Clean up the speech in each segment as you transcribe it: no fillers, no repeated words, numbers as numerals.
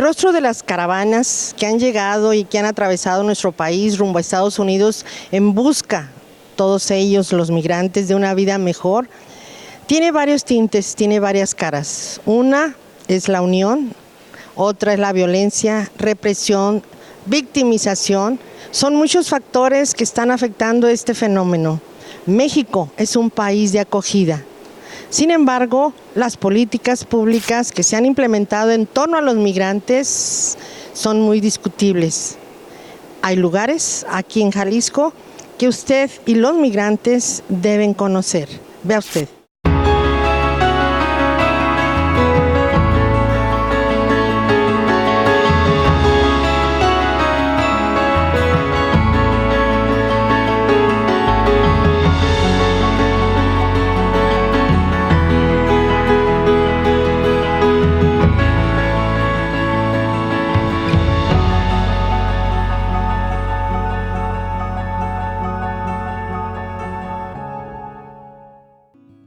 rostro de las caravanas que han llegado y que han atravesado nuestro país rumbo a Estados Unidos en busca, todos ellos, los migrantes, de una vida mejor, tiene varios tintes, tiene varias caras. Una es la unión, otra es la violencia, represión, victimización. Son muchos factores que están afectando este fenómeno. México es un país de acogida. Sin embargo, las políticas públicas que se han implementado en torno a los migrantes son muy discutibles. Hay lugares aquí en Jalisco que usted y los migrantes deben conocer. Vea usted.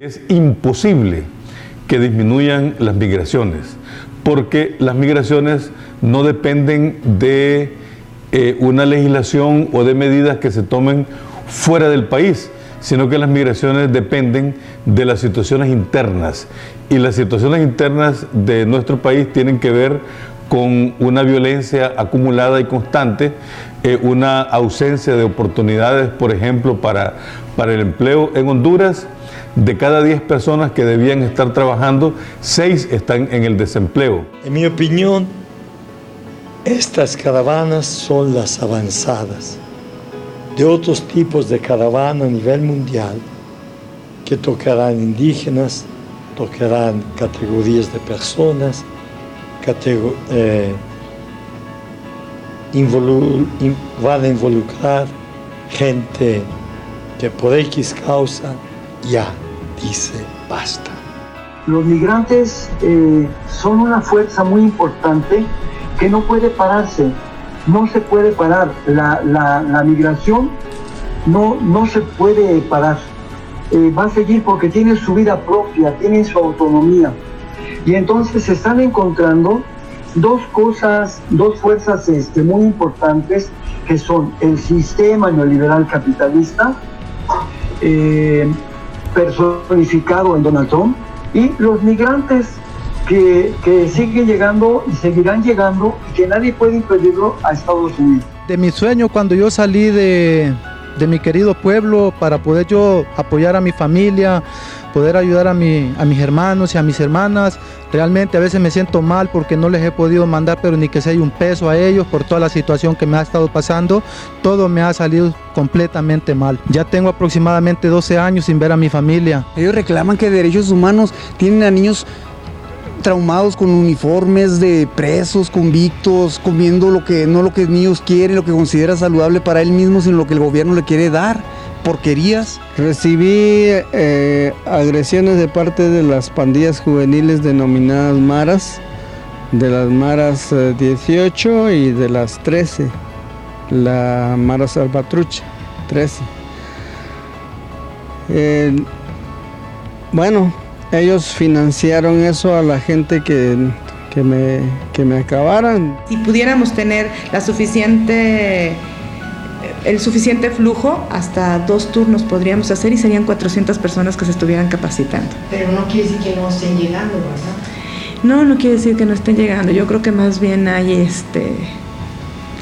Es imposible que disminuyan las migraciones, porque las migraciones no dependen de una legislación o de medidas que se tomen fuera del país, sino que las migraciones dependen de las situaciones internas. Y las situaciones internas de nuestro país tienen que ver con una violencia acumulada y constante, una ausencia de oportunidades, por ejemplo, para el empleo. En Honduras, de cada 10 personas que debían estar trabajando, 6 están en el desempleo. En mi opinión, estas caravanas son las avanzadas de otros tipos de caravana a nivel mundial que tocarán indígenas, tocarán categorías de personas, van a involucrar gente que por X causa ya dice basta. Los migrantes son una fuerza muy importante que no puede pararse, no se puede parar. La migración no se puede parar. Va a seguir porque tiene su vida propia, tiene su autonomía. Y entonces se están encontrando dos fuerzas muy importantes, que son el sistema neoliberal capitalista, personificado en Donald Trump, y los migrantes que siguen llegando y seguirán llegando y que nadie puede impedirlo a Estados Unidos. De mi sueño cuando yo salí de mi querido pueblo para poder yo apoyar a mi familia, poder ayudar a mis hermanos y a mis hermanas. Realmente a veces me siento mal porque no les he podido mandar pero ni que sea un peso a ellos por toda la situación que me ha estado pasando. Todo me ha salido completamente mal. Ya tengo aproximadamente 12 años sin ver a mi familia. Ellos reclaman que derechos humanos tienen a niños traumados con uniformes de presos, convictos, comiendo lo que niños quieren, lo que considera saludable para él mismo, sino lo que el gobierno le quiere dar. Porquerías. Recibí agresiones de parte de las pandillas juveniles denominadas maras, de las maras 18 y de las 13, la mara salvatrucha 13. Bueno, ellos financiaron eso a la gente que me acabaran. Si pudiéramos tener el suficiente flujo, hasta 2 turnos podríamos hacer y serían 400 personas que se estuvieran capacitando. Pero no quiere decir que no estén llegando, ¿verdad? No quiere decir que no estén llegando. Yo creo que más bien hay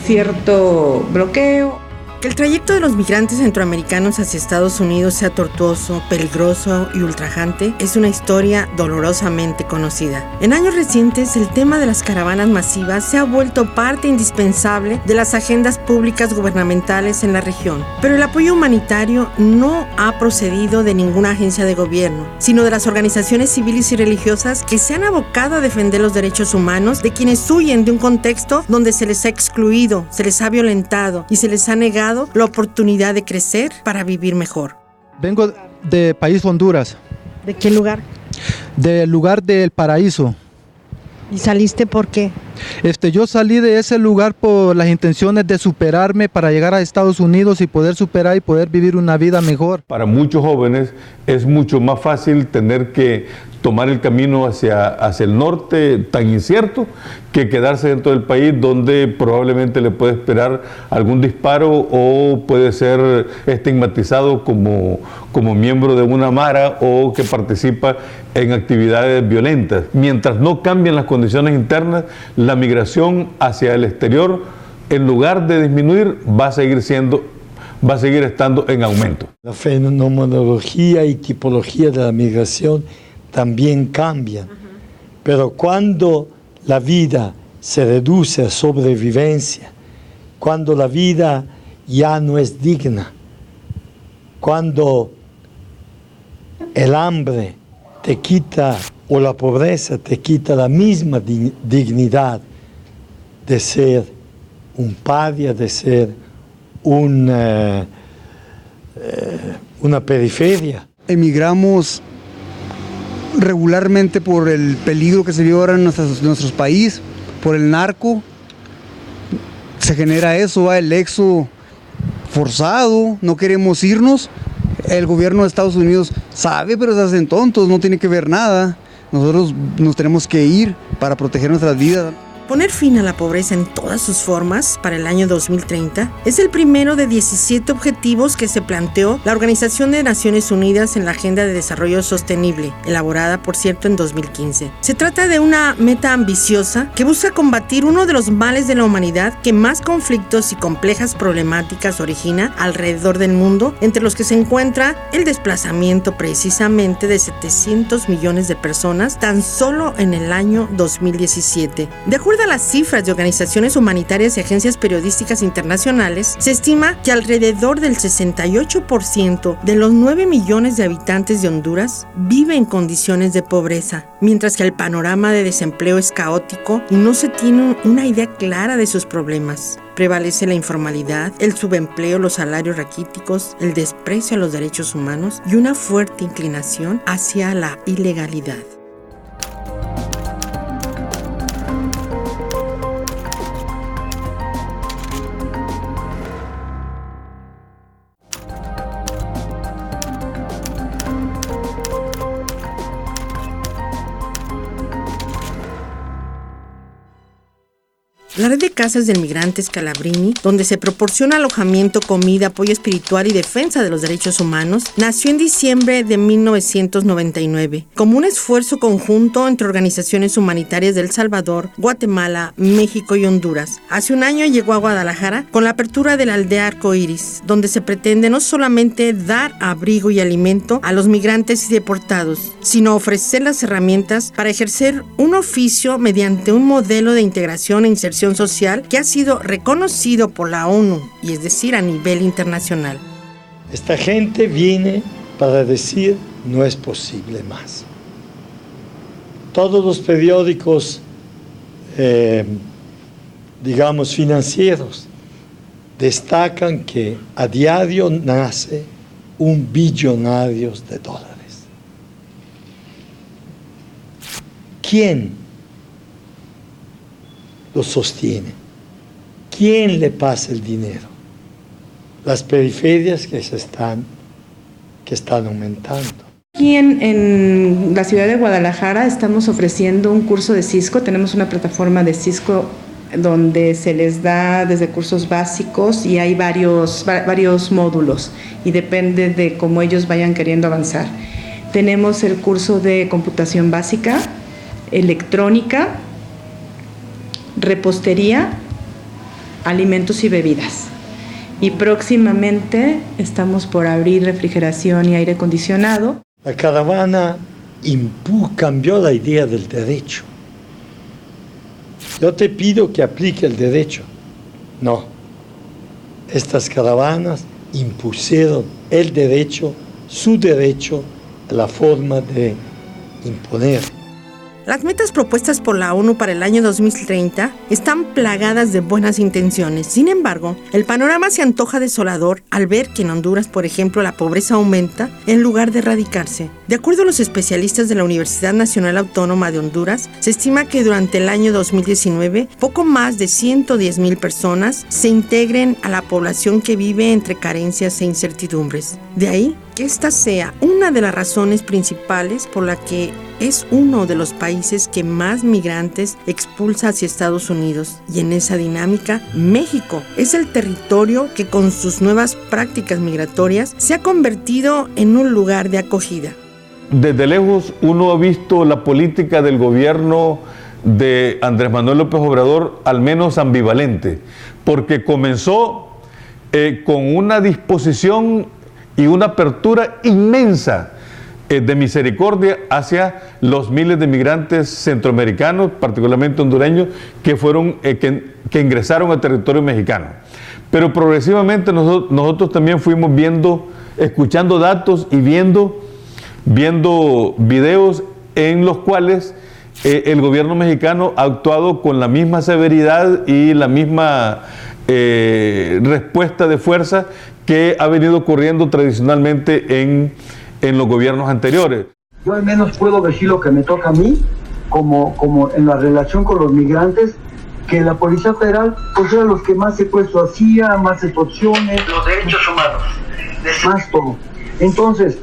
cierto bloqueo. Que el trayecto de los migrantes centroamericanos hacia Estados Unidos sea tortuoso, peligroso y ultrajante es una historia dolorosamente conocida. En años recientes, el tema de las caravanas masivas se ha vuelto parte indispensable de las agendas públicas gubernamentales en la región. Pero el apoyo humanitario no ha procedido de ninguna agencia de gobierno, sino de las organizaciones civiles y religiosas que se han abocado a defender los derechos humanos de quienes huyen de un contexto donde se les ha excluido, se les ha violentado y se les ha negado la oportunidad de crecer para vivir mejor. Vengo de país Honduras. ¿De qué lugar? Del lugar del Paraíso. ¿Y saliste por qué? Yo salí de ese lugar por las intenciones de superarme para llegar a Estados Unidos y poder superar y poder vivir una vida mejor. Para muchos jóvenes es mucho más fácil tener que tomar el camino hacia el norte tan incierto que quedarse dentro del país, donde probablemente le puede esperar algún disparo o puede ser estigmatizado como miembro de una mara o que participa en actividades violentas. Mientras no cambien las condiciones internas, la migración hacia el exterior, en lugar de disminuir, va a seguir estando en aumento. La fenomenología y tipología de la migración también cambian, pero cuando la vida se reduce a sobrevivencia, cuando la vida ya no es digna, cuando el hambre te quita o la pobreza te quita la misma dignidad de ser un paria, de ser una periferia. Emigramos regularmente por el peligro que se vive ahora en nuestro país, por el narco. Se genera eso, el éxodo forzado, no queremos irnos. El gobierno de Estados Unidos sabe, pero se hacen tontos, no tiene que ver nada. Nosotros nos tenemos que ir para proteger nuestras vidas. Poner fin a la pobreza en todas sus formas para el año 2030 es el primero de 17 objetivos que se planteó la Organización de Naciones Unidas en la Agenda de Desarrollo Sostenible, elaborada, por cierto, en 2015. Se trata de una meta ambiciosa que busca combatir uno de los males de la humanidad que más conflictos y complejas problemáticas origina alrededor del mundo, entre los que se encuentra el desplazamiento precisamente de 700 millones de personas tan solo en el año 2017. De acuerdo a las cifras de organizaciones humanitarias y agencias periodísticas internacionales, se estima que alrededor del 68% de los 9 millones de habitantes de Honduras vive en condiciones de pobreza, mientras que el panorama de desempleo es caótico y no se tiene una idea clara de sus problemas. Prevalece la informalidad, el subempleo, los salarios raquíticos, el desprecio a los derechos humanos y una fuerte inclinación hacia la ilegalidad. La red de casas del migrante Scalabrini, donde se proporciona alojamiento, comida, apoyo espiritual y defensa de los derechos humanos, nació en diciembre de 1999, como un esfuerzo conjunto entre organizaciones humanitarias de El Salvador, Guatemala, México y Honduras. Hace un año llegó a Guadalajara con la apertura de la aldea Arcoíris, donde se pretende no solamente dar abrigo y alimento a los migrantes y deportados, sino ofrecer las herramientas para ejercer un oficio mediante un modelo de integración e inserción social que ha sido reconocido por la ONU, y es decir, a nivel internacional. Esta gente viene para decir no es posible más. Todos los periódicos, digamos, financieros, destacan que a diario nace $1 billonario. ¿Quién lo sostiene? ¿Quién le pasa el dinero? Las periferias que están aumentando. Aquí en la ciudad de Guadalajara estamos ofreciendo un curso de Cisco. Tenemos una plataforma de Cisco donde se les da desde cursos básicos y hay varios módulos y depende de cómo ellos vayan queriendo avanzar. Tenemos el curso de computación básica, electrónica, repostería, alimentos y bebidas. Y próximamente estamos por abrir refrigeración y aire acondicionado. La caravana cambió la idea del derecho. Yo te pido que aplique el derecho. No. Estas caravanas impusieron el derecho, su derecho, la forma de imponer. Las metas propuestas por la ONU para el año 2030 están plagadas de buenas intenciones. Sin embargo, el panorama se antoja desolador al ver que en Honduras, por ejemplo, la pobreza aumenta en lugar de erradicarse. De acuerdo a los especialistas de la Universidad Nacional Autónoma de Honduras, se estima que durante el año 2019, poco más de 110,000 personas se integren a la población que vive entre carencias e incertidumbres. De ahí que esta sea una de las razones principales por la que es uno de los países que más migrantes expulsa hacia Estados Unidos, y en esa dinámica, México es el territorio que con sus nuevas prácticas migratorias se ha convertido en un lugar de acogida. Desde lejos uno ha visto la política del gobierno de Andrés Manuel López Obrador al menos ambivalente, porque comenzó con una disposición y una apertura inmensa de misericordia hacia los miles de migrantes centroamericanos, particularmente hondureños, que que ingresaron al territorio mexicano. Pero progresivamente nosotros también fuimos escuchando datos y viendo videos en los cuales el gobierno mexicano ha actuado con la misma severidad y la misma respuesta de fuerza que ha venido ocurriendo tradicionalmente en los gobiernos anteriores. Yo al menos puedo decir lo que me toca a mí, como en la relación con los migrantes, que la Policía Federal pues era los que más secuestro hacía, más extorsiones, los derechos humanos, más todo. Entonces,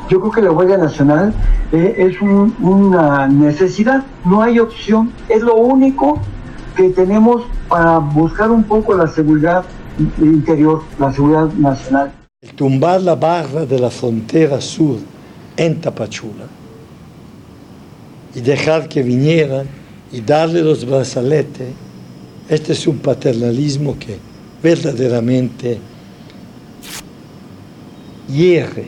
yo creo que la Guardia Nacional es una necesidad, no hay opción, es lo único que tenemos para buscar un poco la seguridad interior, la seguridad nacional. El tumbar la barra de la frontera sur en Tapachula y dejar que vinieran y darle los brazaletes, este es un paternalismo que verdaderamente hiere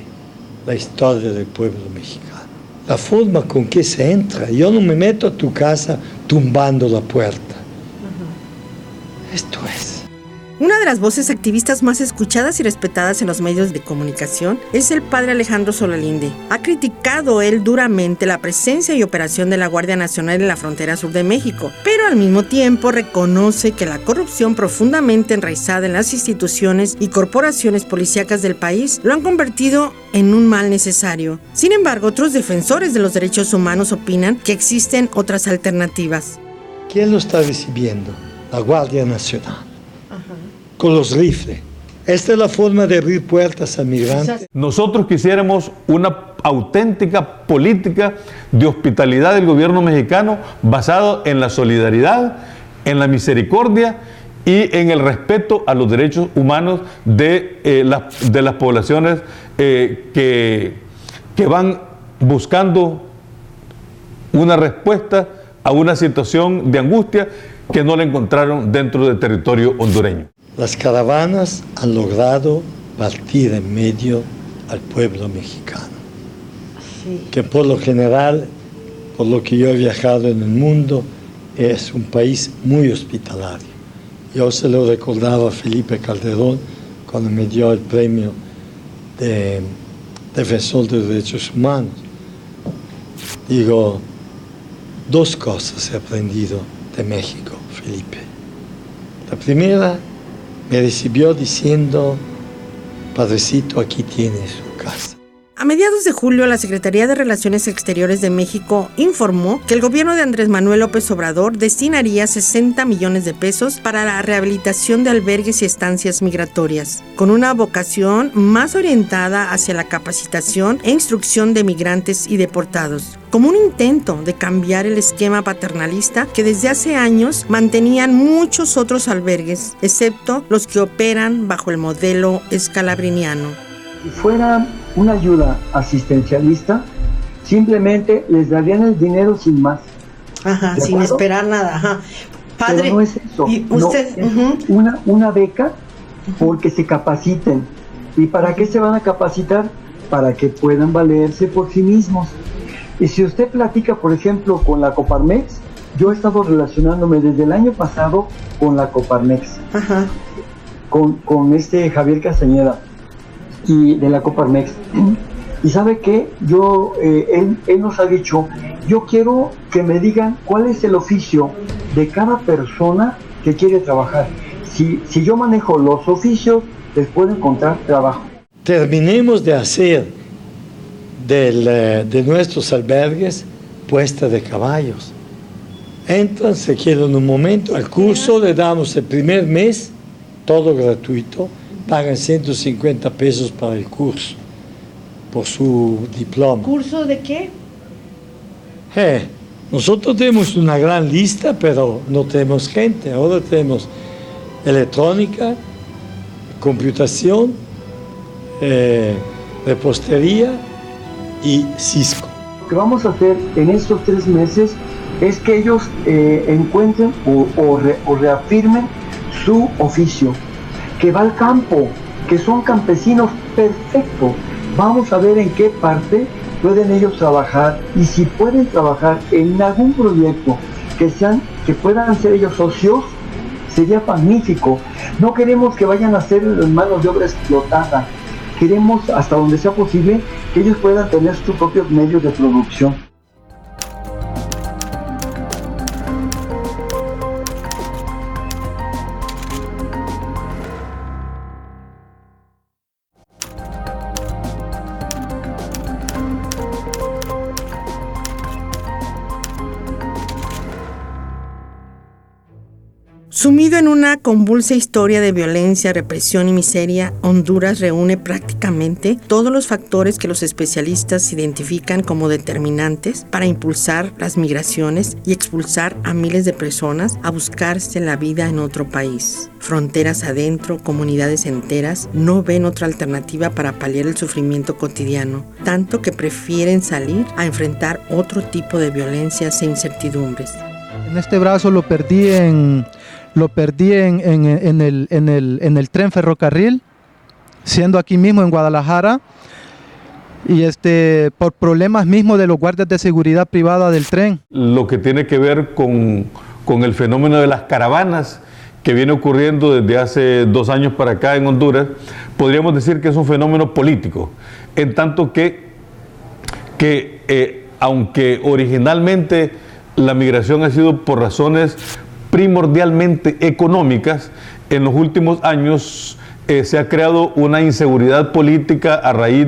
la historia del pueblo mexicano. La forma con que se entra, yo no me meto a tu casa tumbando la puerta. Esto es. Una de las voces activistas más escuchadas y respetadas en los medios de comunicación es el padre Alejandro Solalinde. Ha criticado él duramente la presencia y operación de la Guardia Nacional en la frontera sur de México, pero al mismo tiempo reconoce que la corrupción profundamente enraizada en las instituciones y corporaciones policíacas del país lo han convertido en un mal necesario. Sin embargo, otros defensores de los derechos humanos opinan que existen otras alternativas. ¿Quién lo está recibiendo? La Guardia Nacional. Con los rifles. Esta es la forma de abrir puertas a migrantes. Nosotros quisiéramos una auténtica política de hospitalidad del gobierno mexicano basado en la solidaridad, en la misericordia y en el respeto a los derechos humanos de las poblaciones que van buscando una respuesta a una situación de angustia que no la encontraron dentro del territorio hondureño. Las caravanas han logrado partir en medio al pueblo mexicano, sí, que por lo general, por lo que yo he viajado en el mundo, es un país muy hospitalario. Yo se lo recordaba a Felipe Calderón cuando me dio el premio de Defensor de Derechos Humanos. Digo, dos cosas he aprendido de México, Felipe. La primera, me recibió diciendo, padrecito, aquí tiene su casa. A mediados de julio, la Secretaría de Relaciones Exteriores de México informó que el gobierno de Andrés Manuel López Obrador destinaría 60 millones de pesos para la rehabilitación de albergues y estancias migratorias, con una vocación más orientada hacia la capacitación e instrucción de migrantes y deportados, como un intento de cambiar el esquema paternalista que desde hace años mantenían muchos otros albergues, excepto los que operan bajo el modelo escalabriniano. Si fuera una ayuda asistencialista, simplemente les darían el dinero sin más. Ajá, sin esperar nada. Ajá. Padre, pero no es eso. ¿y usted? No, es una beca porque se capaciten. ¿Y para qué se van a capacitar? Para que puedan valerse por sí mismos. Y si usted platica, por ejemplo, con la Coparmex, yo he estado relacionándome desde el año pasado con la Coparmex, ajá, con Javier Castañeda y de la Coparmex. Y sabe qué, él nos ha dicho, yo quiero que me digan cuál es el oficio de cada persona que quiere trabajar. Si yo manejo los oficios, les puedo encontrar trabajo. Terminemos de hacer de nuestros albergues puesta de caballos. Entran, se quedan un momento, al curso le damos el primer mes, todo gratuito, pagan 150 pesos para el curso, por su diploma. ¿Curso de qué? Nosotros tenemos una gran lista, pero no tenemos gente. Ahora tenemos electrónica, computación, repostería y Cisco. Lo que vamos a hacer en estos 3 meses es que ellos encuentren o reafirmen su oficio, que va al campo, que son campesinos perfectos. Vamos a ver en qué parte pueden ellos trabajar, y si pueden trabajar en algún proyecto que puedan ser ellos socios, sería magnífico. No queremos que vayan a ser manos de obra explotada. Queremos, hasta donde sea posible, que ellos puedan tener sus propios medios de producción. Sumido en una convulsa historia de violencia, represión y miseria, Honduras reúne prácticamente todos los factores que los especialistas identifican como determinantes para impulsar las migraciones y expulsar a miles de personas a buscarse la vida en otro país. Fronteras adentro, comunidades enteras no ven otra alternativa para paliar el sufrimiento cotidiano, tanto que prefieren salir a enfrentar otro tipo de violencias e incertidumbres. En este brazo lo perdí en el tren ferrocarril, siendo aquí mismo en Guadalajara, y por problemas mismos de los guardias de seguridad privada del tren. Lo que tiene que ver con el fenómeno de las caravanas que viene ocurriendo desde hace 2 años para acá en Honduras, podríamos decir que es un fenómeno político, en tanto que aunque originalmente la migración ha sido por razones primordialmente económicas, en los últimos años se ha creado una inseguridad política a raíz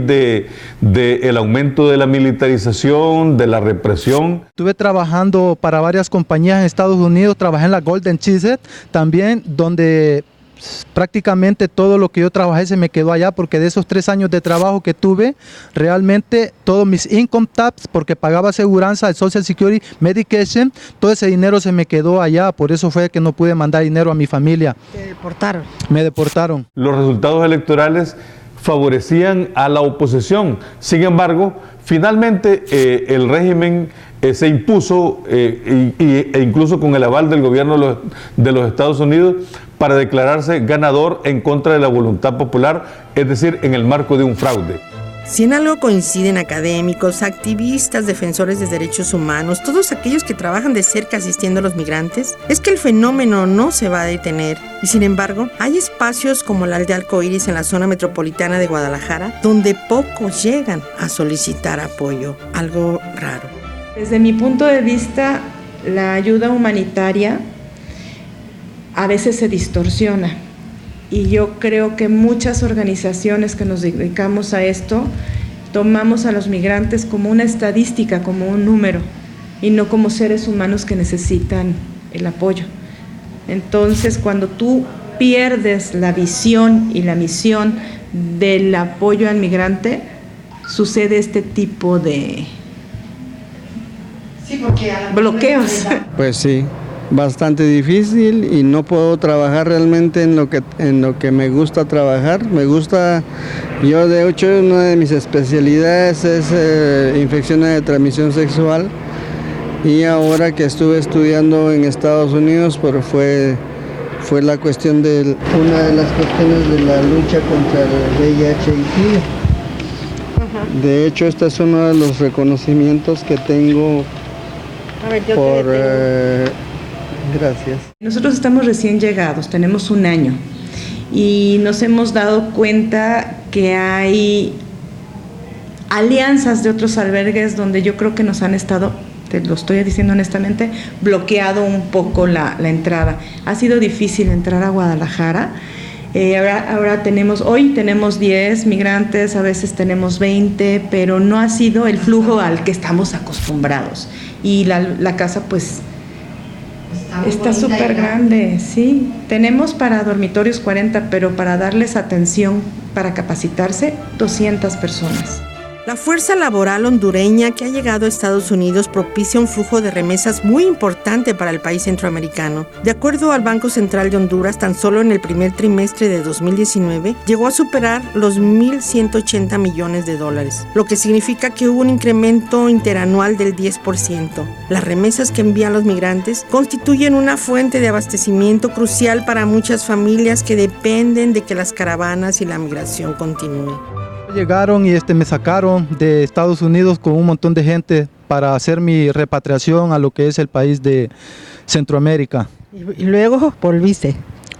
del aumento de la militarización, de la represión. Estuve trabajando para varias compañías en Estados Unidos, trabajé en la Golden Cheese también, donde prácticamente todo lo que yo trabajé se me quedó allá, porque de esos 3 años de trabajo que tuve, realmente todos mis income tax, porque pagaba aseguranza, el Social Security, Medication, todo ese dinero se me quedó allá, por eso fue que no pude mandar dinero a mi familia. ¿Te deportaron? Me deportaron. Los resultados electorales favorecían a la oposición, sin embargo, finalmente el régimen se impuso e incluso con el aval del gobierno de los Estados Unidos para declararse ganador en contra de la voluntad popular, es decir, en el marco de un fraude. Si en algo coinciden académicos, activistas, defensores de derechos humanos, todos aquellos que trabajan de cerca asistiendo a los migrantes, es que el fenómeno no se va a detener. Y sin embargo, hay espacios como la aldea Arcoíris en la zona metropolitana de Guadalajara, donde pocos llegan a solicitar apoyo, algo raro. Desde mi punto de vista, la ayuda humanitaria a veces se distorsiona, y yo creo que muchas organizaciones que nos dedicamos a esto tomamos a los migrantes como una estadística, como un número, y no como seres humanos que necesitan el apoyo. Entonces, cuando tú pierdes la visión y la misión del apoyo al migrante, sucede este tipo de bloqueos. Pues sí, bastante difícil, y no puedo trabajar realmente en lo que me gusta trabajar. Yo de hecho una de mis especialidades es infecciones de transmisión sexual, y ahora que estuve estudiando en Estados Unidos, pero fue la cuestión de una de las cuestiones de la lucha contra el VIH y SIDA. De hecho, este es uno de los reconocimientos que tengo. A ver, yo te detengo. Gracias. Nosotros estamos recién llegados, tenemos 1 año, y nos hemos dado cuenta que hay alianzas de otros albergues donde yo creo que nos han estado, te lo estoy diciendo honestamente, bloqueado un poco la entrada. Ha sido difícil entrar a Guadalajara. Hoy tenemos 10 migrantes, a veces tenemos 20, pero no ha sido el flujo al que estamos acostumbrados. Y la casa pues está súper grande, sí. Tenemos para dormitorios 40, pero para darles atención, para capacitarse, 200 personas. La fuerza laboral hondureña que ha llegado a Estados Unidos propicia un flujo de remesas muy importante para el país centroamericano. De acuerdo al Banco Central de Honduras, tan solo en el primer trimestre de 2019 llegó a superar los 1.180 millones de dólares, lo que significa que hubo un incremento interanual del 10%. Las remesas que envían los migrantes constituyen una fuente de abastecimiento crucial para muchas familias que dependen de que las caravanas y la migración continúen. Llegaron y me sacaron de Estados Unidos con un montón de gente para hacer mi repatriación a lo que es el país de Centroamérica. ¿Y luego volviste?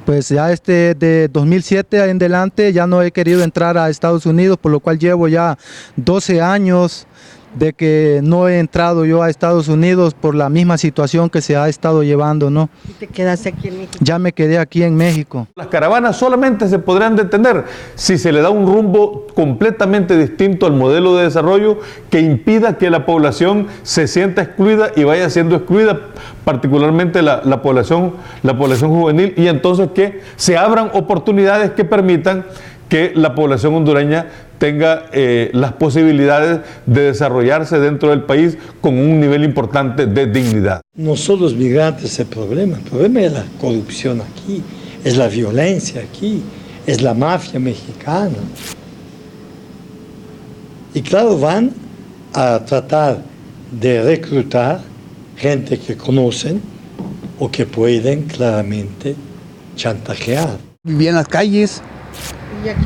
Pues ya de 2007 en adelante ya no he querido entrar a Estados Unidos, por lo cual llevo ya 12 años de que no he entrado yo a Estados Unidos por la misma situación que se ha estado llevando, ¿no? ¿Y te quedaste aquí en México? Ya me quedé aquí en México. Las caravanas solamente se podrán detener si se le da un rumbo completamente distinto al modelo de desarrollo que impida que la población se sienta excluida y vaya siendo excluida, particularmente la población juvenil, y entonces que se abran oportunidades que permitan que la población hondureña tenga las posibilidades de desarrollarse dentro del país con un nivel importante de dignidad. No son los migrantes el problema es la corrupción aquí, es la violencia aquí, es la mafia mexicana. Y claro, van a tratar de reclutar gente que conocen o que pueden claramente chantajear. Vivía en las calles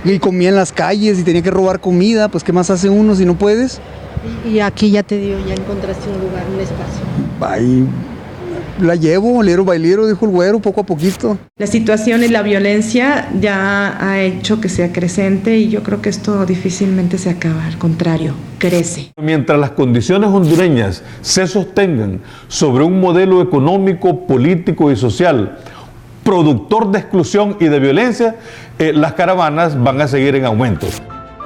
y comía en las calles y tenía que robar comida, pues ¿qué más hace uno si no puedes? Y aquí ya ya encontraste un lugar, un espacio. Ahí la llevo, lero bailero, dijo el güero, poco a poquito. La situación y la violencia ya ha hecho que sea creciente y yo creo que esto difícilmente se acaba, al contrario, crece. Mientras las condiciones hondureñas se sostengan sobre un modelo económico, político y social productor de exclusión y de violencia, las caravanas van a seguir en aumento.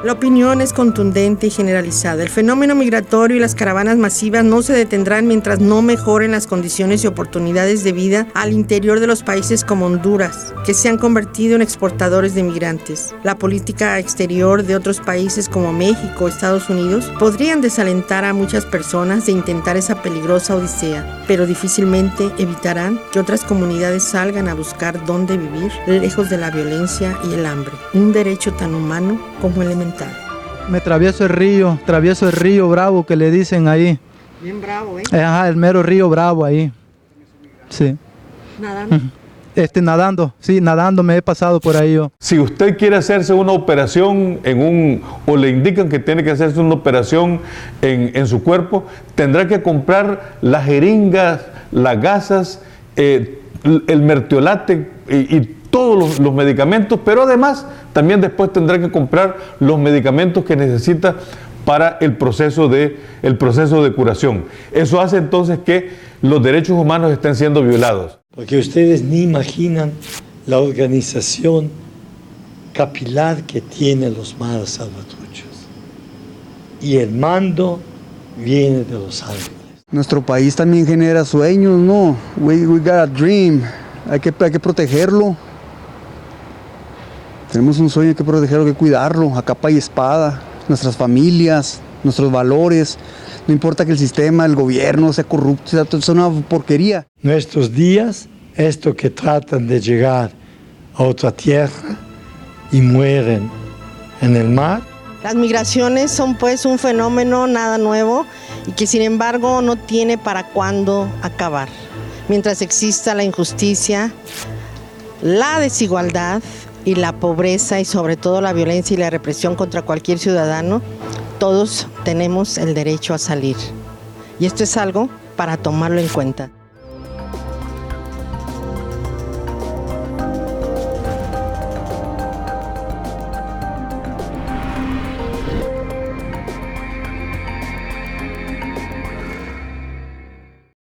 La opinión es contundente y generalizada. El fenómeno migratorio y las caravanas masivas no se detendrán mientras no mejoren las condiciones y oportunidades de vida al interior de los países como Honduras, que se han convertido en exportadores de migrantes. La política exterior de otros países como México o Estados Unidos podrían desalentar a muchas personas de intentar esa peligrosa odisea, pero difícilmente evitarán que otras comunidades salgan a buscar dónde vivir, lejos de la violencia y el hambre, un derecho tan humano como elemental. Me travieso el río Bravo que le dicen ahí. Bien bravo, ¿eh? Ajá, el mero río Bravo ahí. Sí. ¿Nadando? Nadando me he pasado por ahí yo. Si usted quiere hacerse una operación o le indican que tiene que hacerse una operación en su cuerpo, tendrá que comprar las jeringas, las gasas, el mertiolate y todos los medicamentos, pero además también después tendrá que comprar los medicamentos que necesita para el proceso de curación. Eso hace entonces que los derechos humanos estén siendo violados. Porque ustedes ni imaginan la organización capilar que tienen los maras salvatruchos. Y el mando viene de Los Ángeles. Nuestro país también genera sueños, ¿no? We got a dream. Hay que protegerlo. Tenemos un sueño, hay que protegerlo, hay que cuidarlo, a capa y espada. Nuestras familias, nuestros valores. No importa que el sistema, el gobierno sea corrupto, sea una porquería. Nuestros días, esto que tratan de llegar a otra tierra y mueren en el mar. Las migraciones son pues un fenómeno nada nuevo y que sin embargo no tiene para cuándo acabar. Mientras exista la injusticia, la desigualdad y la pobreza y sobre todo la violencia y la represión contra cualquier ciudadano, todos tenemos el derecho a salir. Y esto es algo para tomarlo en cuenta.